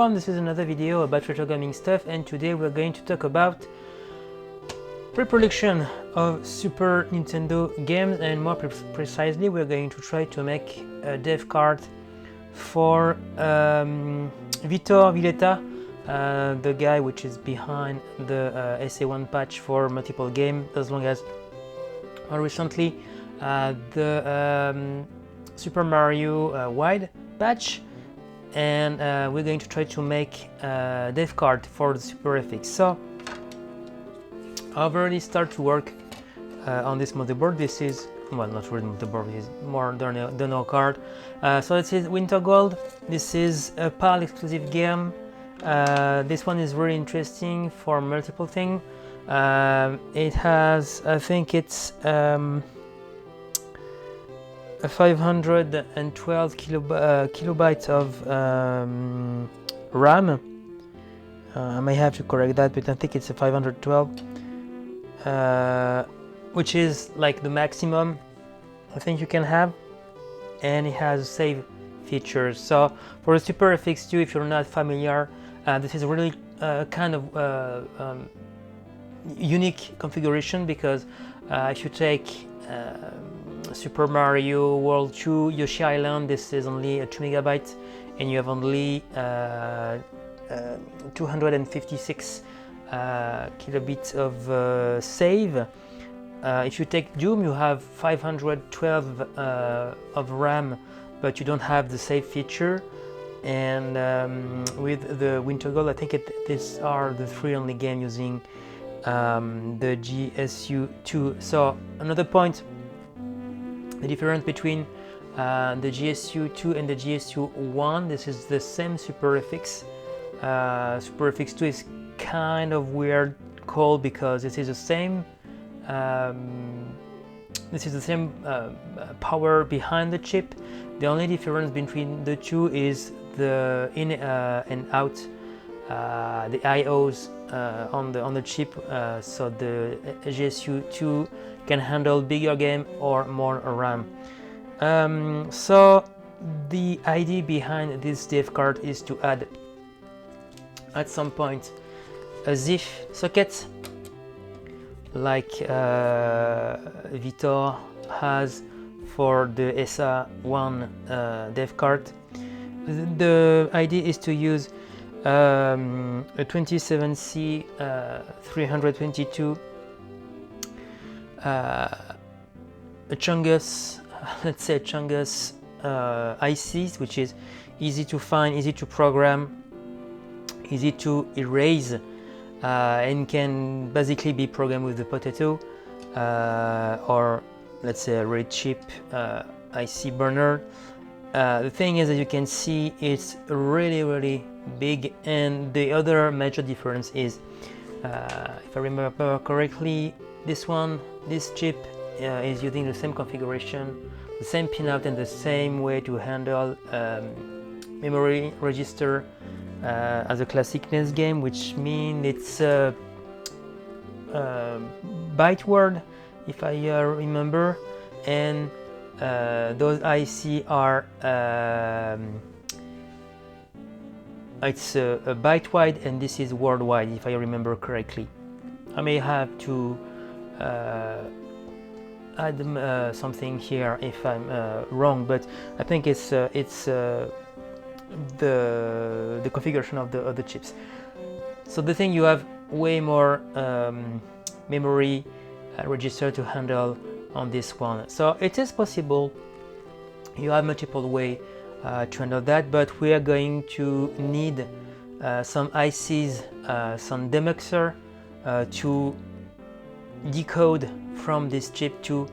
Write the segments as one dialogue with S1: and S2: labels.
S1: everyone, this is another video about retro gaming stuff, and today we're going to talk about pre-production of Super Nintendo games, and more precisely we're going to try to make a dev card for Vitor Vilela, the guy which is behind the SA1 patch for multiple games, as long as more recently the Super Mario Wide patch. And we're going to try to make a dev card for the SuperFX. So I've already started to work on this motherboard. This is, well, not really motherboard, it's more than a card. So it is Winter Gold. This is a PAL exclusive game. This one is really interesting for multiple things. It has, I think it's a 512 kilobytes of RAM. I may have to correct that, but I think it's a 512, which is like the maximum I think you can have, and it has save features. So for the SuperFX 2, if you're not familiar, this is really kind of unique configuration, because if you take Super Mario World 2 Yoshi Island, this is only 2 megabytes, and you have only 256 kilobits of save. If you take Doom, you have 512 of RAM, but you don't have the save feature. And with the Winter Gold, I think these are the three only games using the GSU2. So another point, the difference between the GSU2 and the GSU1, this is the same SuperFX. SuperFX 2 is kind of weird called because it is the same power behind the chip. The only difference between the two is the in and out, the IOs on the chip. So the GSU2 can handle bigger game or more RAM. So the idea behind this dev card is to add at some point a ZIF socket like Vitor has for the SA1 dev card. The idea is to use a 27C 322 a Chungus, let's say Chungus ICs, which is easy to find, easy to program, easy to erase, and can basically be programmed with the potato, or let's say a very cheap IC burner. The thing is, as you can see, it's really big, and the other major difference is, if I remember correctly, this chip is using the same configuration, the same pinout, and the same way to handle memory register as a classic NES game, which means it's byte word, if I remember, and those IC are it's a byte wide, and this is worldwide, if I remember correctly. I may have to add something here if I'm wrong, but I think it's the configuration of the chips. So the thing, you have way more memory register to handle on this one. So it is possible, you have multiple way to handle that, but we are going to need some ICs, some demuxer to decode from this chip to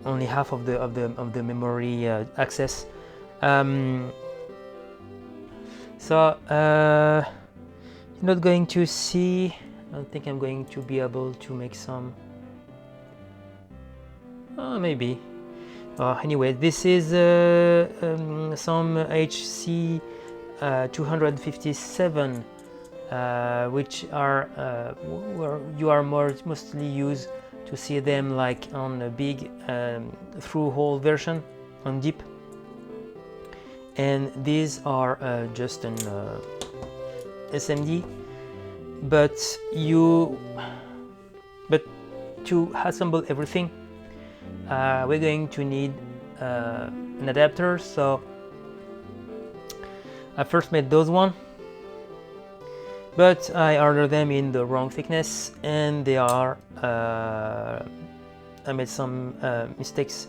S1: only half of the memory access. So you're not going to see, I don't think I'm going to be able to make some, maybe. Anyway, this is some HC 257, which are where you are mostly used to see them like on a big through-hole version on deep, and these are just an SMD, but to assemble everything, we're going to need an adapter. So I first made those one, but I ordered them in the wrong thickness, and they are I made some mistakes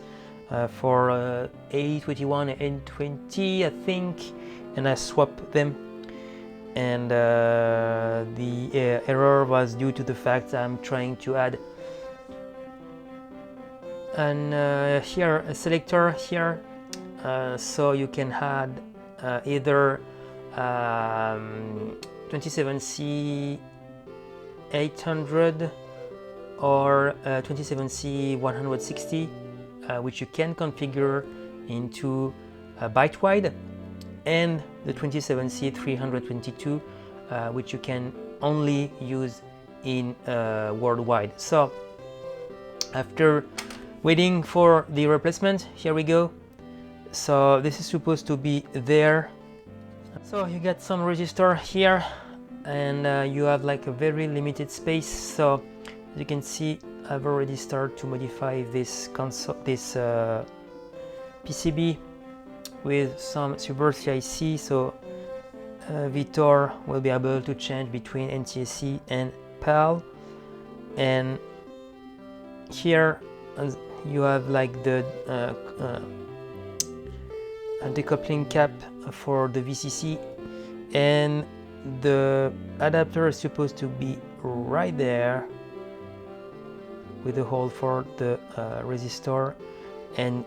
S1: for 8021 and 820, I think, and I swapped them, and the error was due to the fact I'm trying to add an here a selector here, so you can add either 27C 800 or 27C 160, which you can configure into byte wide, and the 27C 322, which you can only use in worldwide. So after waiting for the replacement, here we go. So this is supposed to be there. So you get some resistor here, and you have like a very limited space. So as you can see, I've already started to modify this console, this PCB with some SuperFX. So Vitor will be able to change between NTSC and PAL, and here you have like the decoupling cap for the VCC, and the adapter is supposed to be right there with a hole for the resistor, and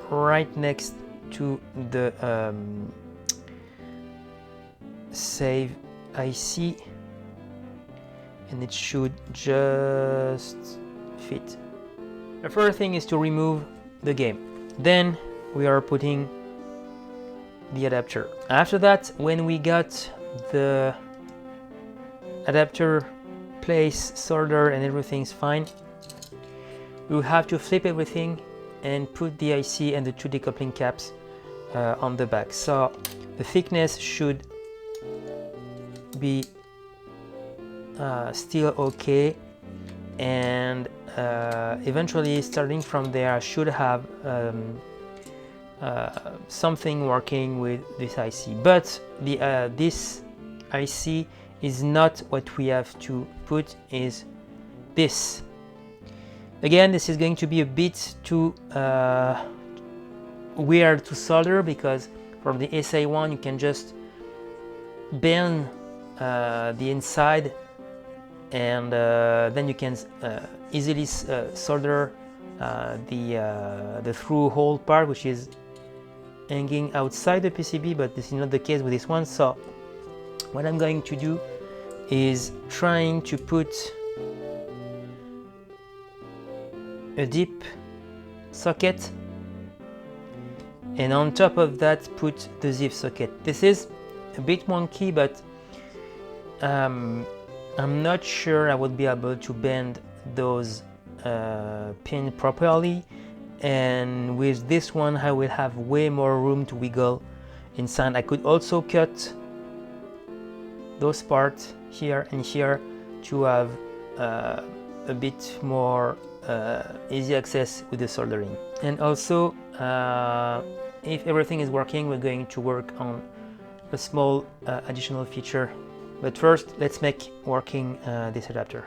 S1: right next to the save IC, and it should just fit. The first thing is to remove the game, then we are putting the adapter. After that, when we got the adapter place, solder, and everything's fine, we will have to flip everything and put the IC and the two decoupling caps on the back. So the thickness should be still okay, and eventually starting from there I should have something working with this IC, but this IC is not what we have to put, is this. Again, this is going to be a bit too weird to solder, because from the SA1 you can just bend the inside, and then you can easily solder the through hole part, which is hanging outside the PCB, but this is not the case with this one. So what I'm going to do is trying to put a deep socket, and on top of that put the zip socket. This is a bit wonky, but I'm not sure I would be able to bend those pins properly, and with this one I will have way more room to wiggle inside. I could also cut those parts here and here to have a bit more easy access with the soldering. And also, if everything is working, we're going to work on a small additional feature. But first, let's make working this adapter.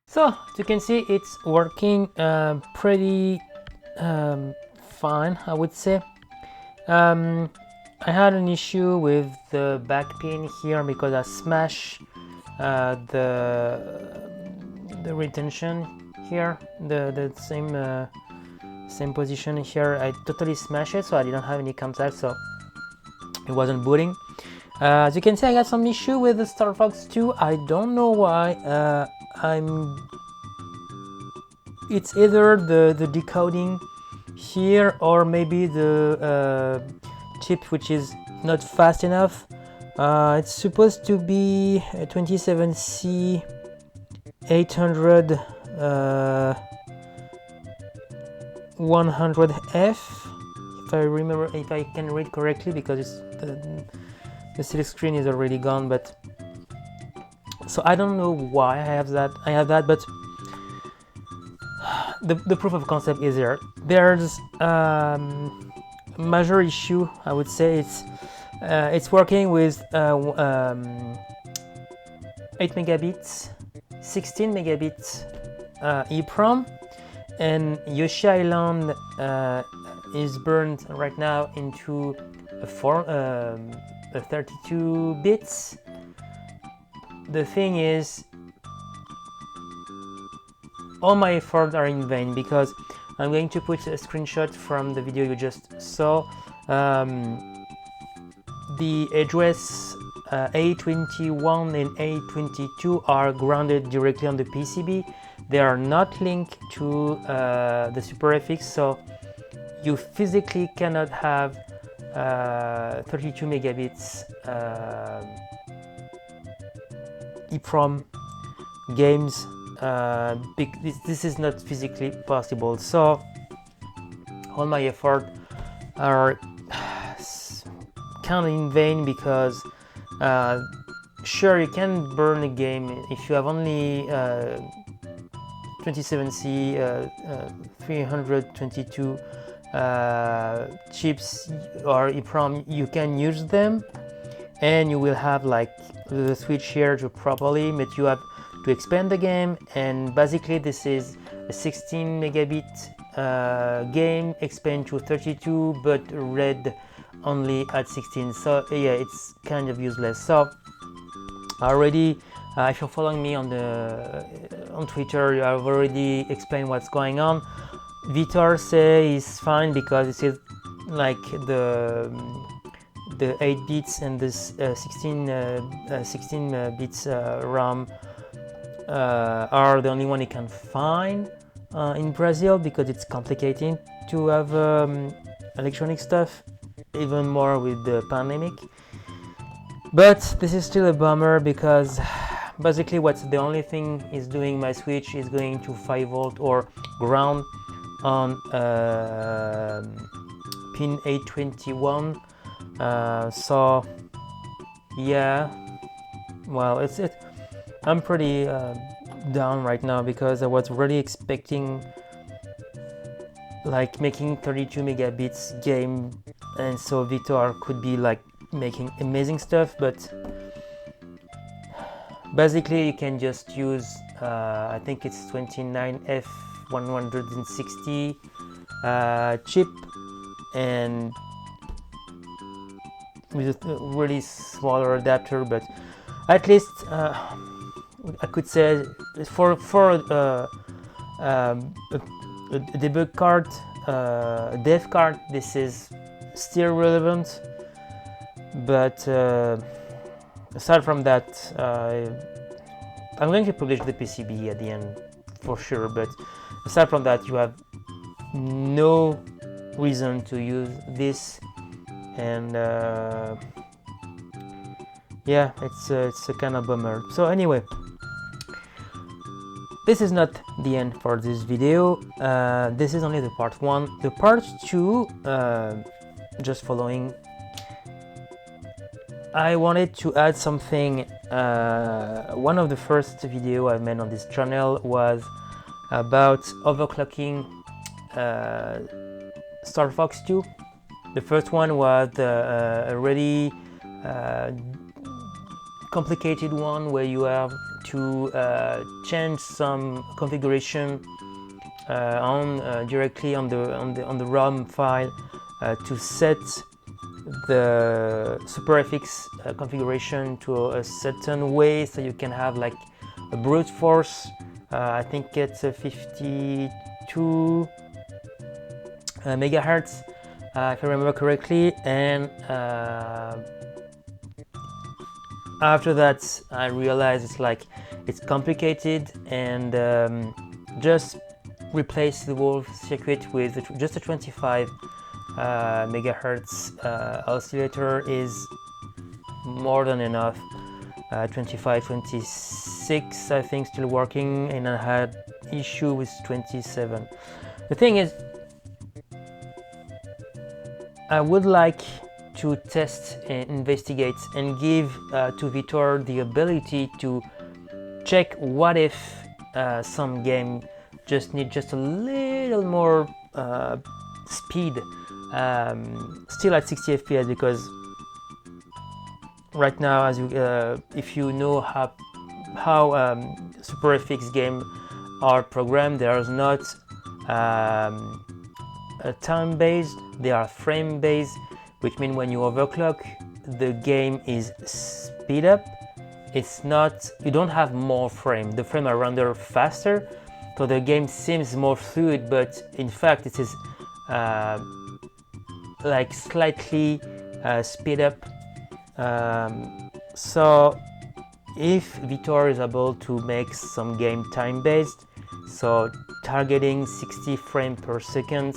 S1: So as you can see, it's working pretty fine, I would say. I had an issue with the back pin here because I smashed the retention here, the same position here. I totally smashed it, so I didn't have any contact, so it wasn't booting. As you can see, I got some issue with the SuperFX 2. I don't know why. It's either the decoding here or maybe the chip which is not fast enough. It's supposed to be a 27C 800 100F, if I remember, if I can read correctly, because it's the select screen is already gone. But so I don't know why I have that, but the proof of concept is there. There's major issue, I would say. It's working with 8 megabits, 16 megabits EEPROM, and Yoshi Island is burned right now into a 32 bits. The thing is, all my efforts are in vain, because I'm going to put a screenshot from the video you just saw. The address A21 and A22 are grounded directly on the PCB. They are not linked to the SuperFX, so you physically cannot have 32 megabits EEPROM games. This is not physically possible, so all my efforts are kind of in vain, because sure, you can burn a game if you have only 27C 322 chips or EEPROM. You can use them and you will have like the switch here to properly, but you have to expand the game, and basically this is a 16 megabit game expand to 32 but read only at 16, so yeah, it's kind of useless. So already, if you're following me on Twitter, I've already explained what's going on. Vitor say is fine because it is like the 8 bits and this 16 bits RAM are the only one you can find in Brazil, because it's complicated to have electronic stuff, even more with the pandemic. But this is still a bummer, because basically what's the only thing is doing my switch is going to 5 volt or ground on pin 821. So yeah, well, I'm pretty down right now, because I was really expecting like making 32 megabits game, and so Vitor could be like making amazing stuff, but basically you can just use I think it's 29F160 chip, and with a really smaller adapter. But at least I could say for a debug card, a dev card, this is still relevant. But aside from that, I'm going to publish the PCB at the end for sure, but aside from that, you have no reason to use this, and yeah, it's a kind of bummer. So anyway, this is not the end for this video. This is only the part 1. The part 2, just following, I wanted to add something. One of the first video I made on this channel was about overclocking SuperFX 2. The first one was already complicated one where you have to change some configuration directly on the ROM file to set the SuperFX configuration to a certain way, so you can have like a brute force. I think it's 52 megahertz, if I remember correctly, and after that I realized it's complicated, and just replace the whole circuit with just a 25 megahertz oscillator is more than enough. 25, 26 I think still working, and I had issue with 27. The thing is, I would like to test and investigate and give to Vitor the ability to check what if some game just need just a little more speed, still at 60 FPS, because right now, as you, if you know how SuperFX games are programmed, they are not time-based, they are frame-based, which means when you overclock, the game is speed up. It's not, you don't have more frame. The frame are rendered faster, so the game seems more fluid, but in fact it is like slightly speed up. So if Vitor is able to make some game time-based, so targeting 60 frames per second,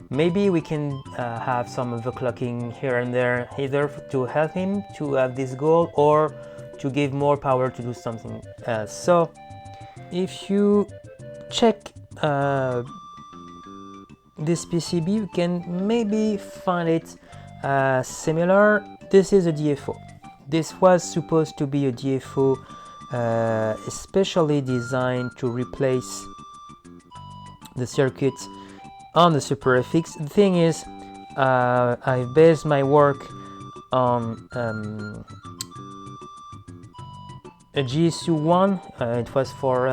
S1: maybe we can have some overclocking here and there, either to help him to have this goal or to give more power to do something else. So if you check this PCB, you can maybe find it similar. This is a DFO. This was supposed to be a DFO especially designed to replace the circuit on the SuperFX. The thing is, I've based my work on a GSU1. It was for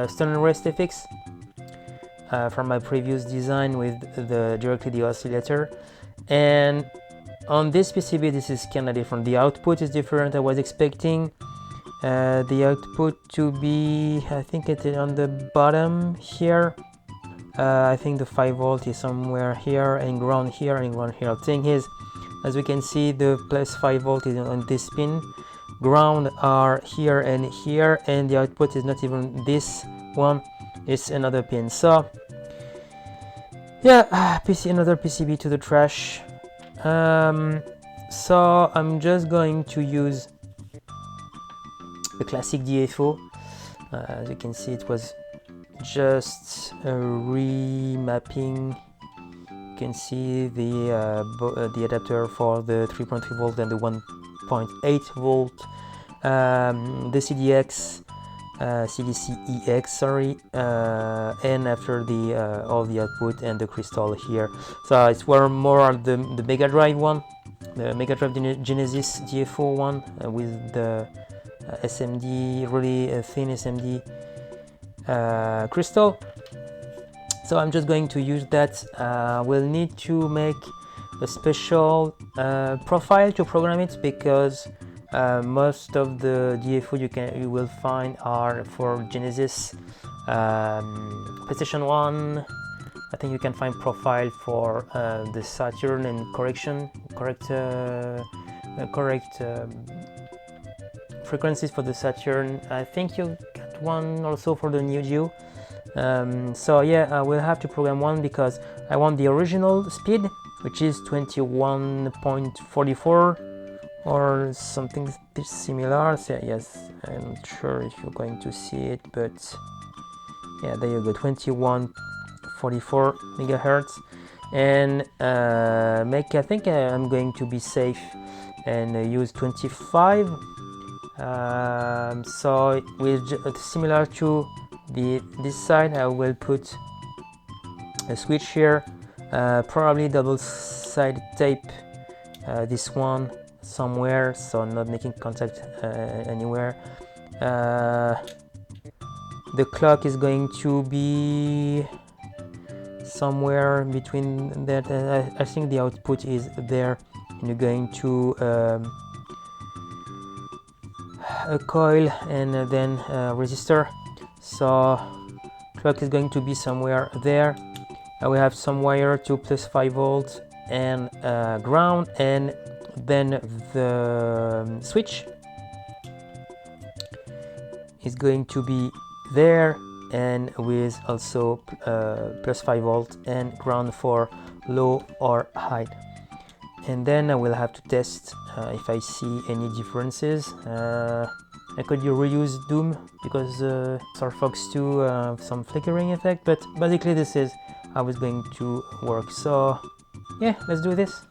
S1: Stone Rest FX from my previous design with directly the oscillator. And on this PCB, this is kind of different. The output is different. I was expecting the output to be, I think it's on the bottom here. I think the 5 volt is somewhere here, and ground here, and ground here. The thing is, as we can see, the plus 5 volt is on this pin. Ground are here, and the output is not even this one. It's another pin. So yeah, another PCB to the trash. So I'm just going to use the classic DFO. As you can see, it was just a remapping. You can see the adapter for the 3.3 volt and the 1.8 volt, the CDC-EX, sorry, and after the all the output and the crystal here. So it's more on the Mega Drive one, the Mega Drive Genesis DFO one, with the SMD, really thin SMD crystal. So I'm just going to use that. We'll need to make a special profile to program it, because most of the DFO you will find are for Genesis, PlayStation 1. I think you can find profile for the Saturn and correct frequencies for the Saturn. I think you got one also for the Neo Geo. So yeah, I will have to program one, because I want the original speed, which is 21.44 or something similar. So yes, I'm not sure if you're going to see it, but yeah, there you go, 21.44 megahertz. And I think I'm going to be safe and use 25. So with similar to this side, I will put a switch here, probably double-sided tape this one somewhere, so not making contact anywhere. The clock is going to be somewhere between that. I think the output is there, and you're going to a coil and then a resistor. So clock is going to be somewhere there. We have some wire to plus 5 volts and ground, and then the switch is going to be there, and with also plus 5 volts and ground for low or high. And then I will have to test if I see any differences. I could reuse Doom because SuperFX 2 have some flickering effect, but basically this is how it's going to work. So yeah, let's do this.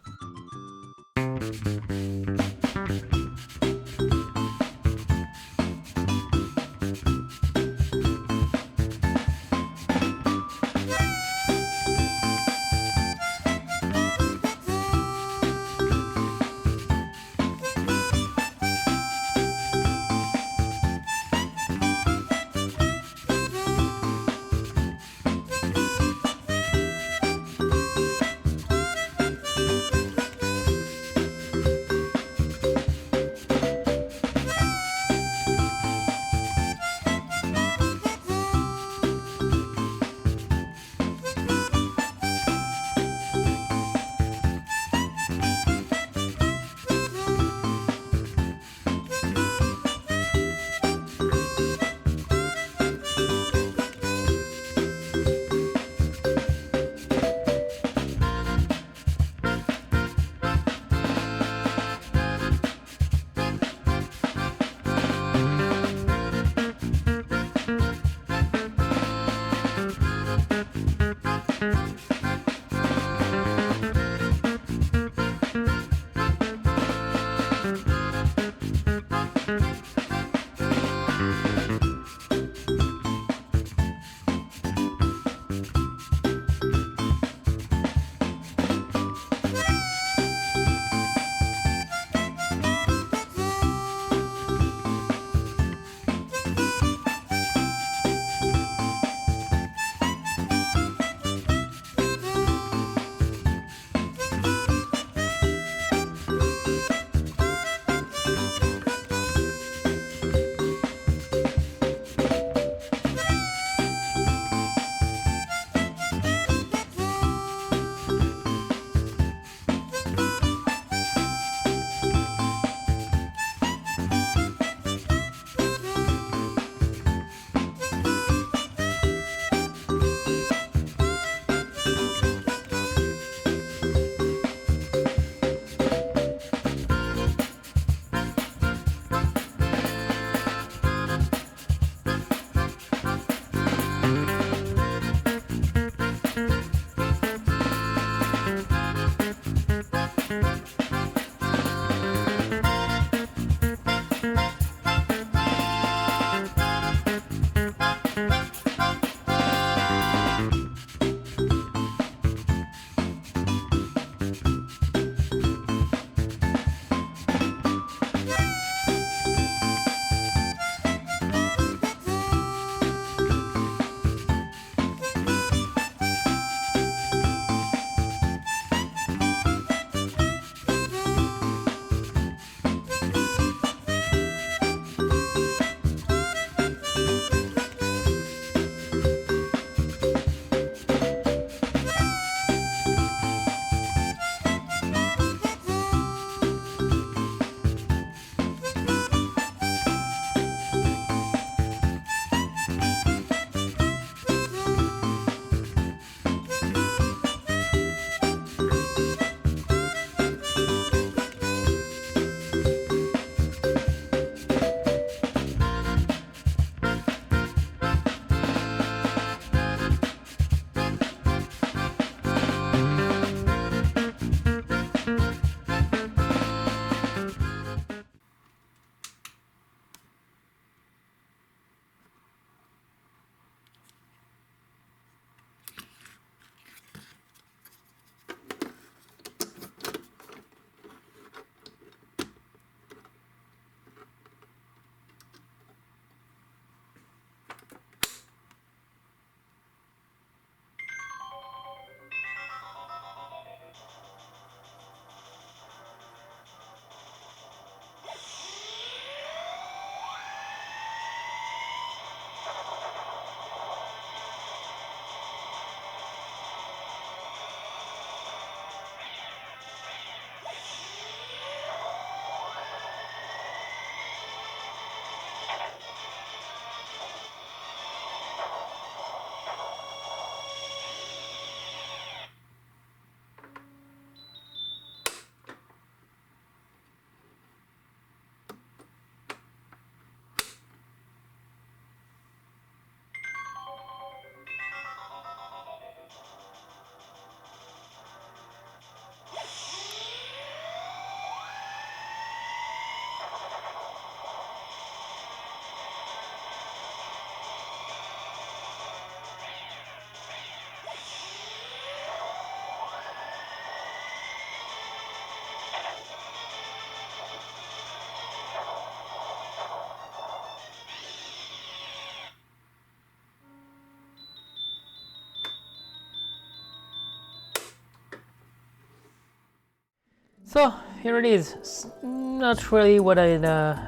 S1: So here it is. It's not really what I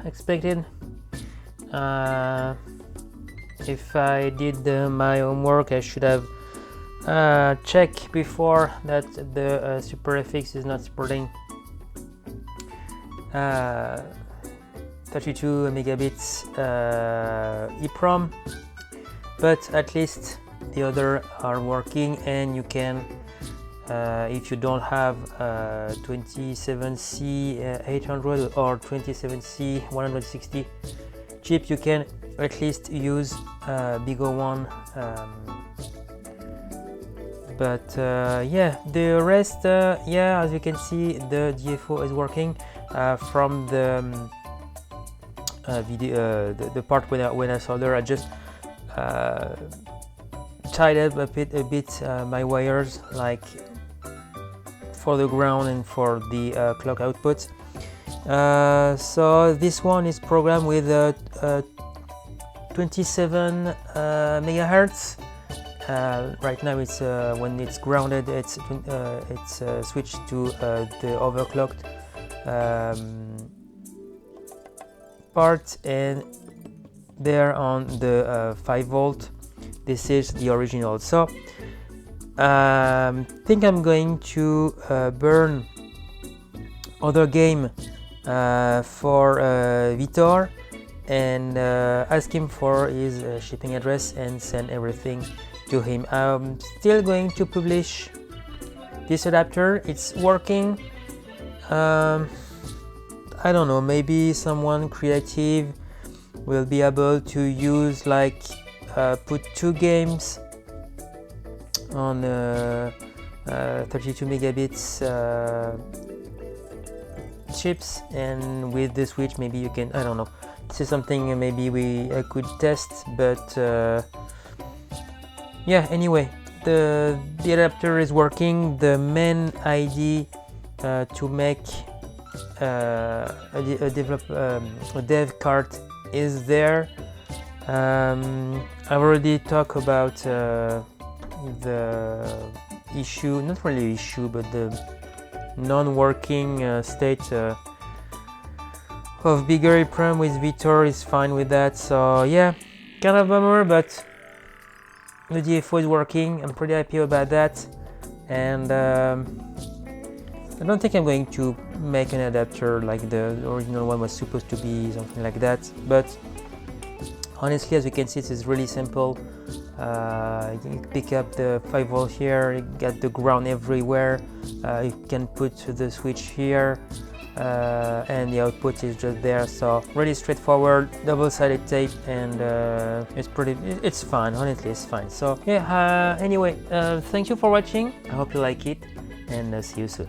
S1: expected. If I did my homework, I should have checked before that the SuperFX is not supporting 32 megabits EEPROM, but at least the other are working, and you can if you don't have 27C 800 or 27C 160 chip, you can at least use bigger one, but yeah, the rest, yeah, as you can see, the DFO is working. From the video, the part when I solder, I just tied up a bit my wires, like for the ground and for the clock output. So this one is programmed with 27 megahertz. Right now, it's when it's grounded, it's switched to the overclocked part, and there on the 5 volt, this is the original. So think I'm going to burn other game for Vitor and ask him for his shipping address and send everything to him. I'm still going to publish this adapter. It's working. I don't know, maybe someone creative will be able to use, like, put 2 games on 32 megabits chips, and with the switch maybe you can, I don't know, this is something maybe I could test, but yeah, anyway, the adapter is working. The main idea to make a dev card is there. I've already talked about the issue, not really issue, but the non-working state of bigger EEPROM with Vitor. Is fine with that. So yeah, kind of bummer, but the DFO is working. I'm pretty happy about that, and I don't think I'm going to make an adapter like the original one was supposed to be, something like that. But honestly, as you can see, this is really simple. You pick up the 5 volt here, you get the ground everywhere, you can put the switch here, and the output is just there. So really straightforward, double-sided tape, and it's fine. Honestly, it's fine. So yeah, anyway, thank you for watching. I hope you like it, and see you soon.